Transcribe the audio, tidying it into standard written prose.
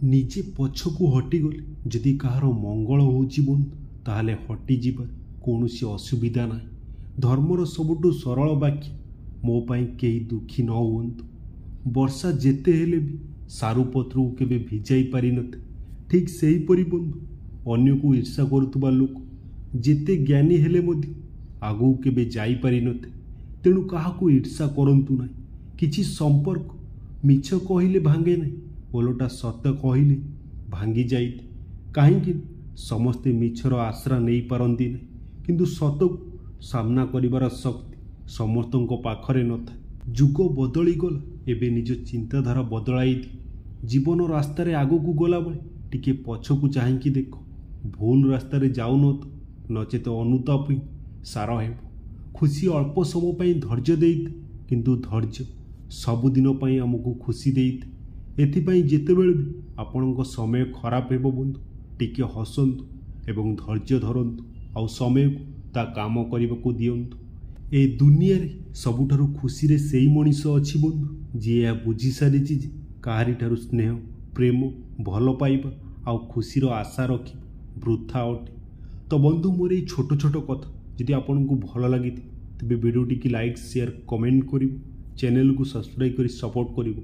ନିଜେ ପଛକୁ ହଟିଗଲେ ଯଦି କାହାର ମଙ୍ଗଳ ହେଉଛି ବନ୍ଧୁ, ତାହେଲେ ହଟିଯିବାର କୌଣସି ଅସୁବିଧା ନାହିଁ। ଧର୍ମର ସବୁଠୁ ସରଳ ବାକ୍ୟ, ମୋ ପାଇଁ କେହି ଦୁଃଖୀ ନ ହୁଅନ୍ତୁ। ବର୍ଷା ଯେତେ ହେଲେ ବି ସାରୁପତ୍ରକୁ କେବେ ଭିଜାଇ ପାରିନଥାଏ। ଠିକ୍ ସେହିପରି ବନ୍ଧୁ, ଅନ୍ୟକୁ ଈର୍ଷା କରୁଥିବା ଲୋକ ଯେତେ ଜ୍ଞାନୀ ହେଲେ ମଧ୍ୟ ଆଗକୁ କେବେ ଯାଇପାରିନଥାଏ। ତେଣୁ କାହାକୁ ଈର୍ଷା କରନ୍ତୁ ନାହିଁ। କିଛି ସମ୍ପର୍କ ମିଛ କହିଲେ ଭାଙ୍ଗେ ନାହିଁ, ଓଲଟା ସତ୍ୟ କହିଲେ ଭାଙ୍ଗି ଯାଇଥାଏ। କାହିଁକି ସମସ୍ତେ ମିଛର ଆଶ୍ରା ନେଇପାରନ୍ତି ନାହିଁ, କିନ୍ତୁ ସତକୁ ସାମ୍ନା କରିବାର ଶକ୍ତି ସମସ୍ତଙ୍କ ପାଖରେ ନଥାଏ। ଯୁଗ ବଦଳିଗଲା, ଏବେ ନିଜ ଚିନ୍ତାଧାରା ବଦଳାଇ ଦିଅ। ଜୀବନ ରାସ୍ତାରେ ଆଗକୁ ଗଲାବେଳେ ଟିକେ ପଛକୁ ଚାହିଁକି ଦେଖ। ଭୁଲ ରାସ୍ତାରେ ଯାଉନ ତ, ନଚେତ ଅନୁତାପ ହିଁ ସାର ହେବ। ଖୁସି ଅଳ୍ପ ସମୟ ପାଇଁ ଧୈର୍ଯ୍ୟ ଦେଇଥାଏ, କିନ୍ତୁ ଧୈର୍ଯ୍ୟ ସବୁଦିନ ପାଇଁ ଆମକୁ ଖୁସି ଦେଇଥାଏ। ଏଥିପାଇଁ ଯେତେବେଳେ ବି ଆପଣଙ୍କ ସମୟ ଖରାପ ହେବ ବନ୍ଧୁ, ଟିକେ ହସନ୍ତୁ ଏବଂ ଧୈର୍ଯ୍ୟ ଧରନ୍ତୁ, ଆଉ ସମୟକୁ ତା କାମ କରିବାକୁ ଦିଅନ୍ତୁ। ଏ ଦୁନିଆରେ ସବୁଠାରୁ ଖୁସିରେ ସେଇ ମଣିଷ ଅଛି ବନ୍ଧୁ, ଯିଏ ଏହା ବୁଝିସାରିଛି ଯେ କାହାରିଠାରୁ ସ୍ନେହ, ପ୍ରେମ, ଭଲ ପାଇବା ଆଉ ଖୁସିର ଆଶା ରଖି ବୃଥା ଅଟେ। ତ ବନ୍ଧୁ, ମୋର ଏଇ ଛୋଟ ଛୋଟ କଥା ଯଦି ଆପଣଙ୍କୁ ଭଲ ଲାଗିଥାଏ, ତେବେ ଭିଡ଼ିଓଟିକି ଲାଇକ୍, ସେୟାର, କମେଣ୍ଟ କରିବ, ଚ୍ୟାନେଲକୁ ସବସ୍କ୍ରାଇବ୍ କରି ସପୋର୍ଟ କରିବ।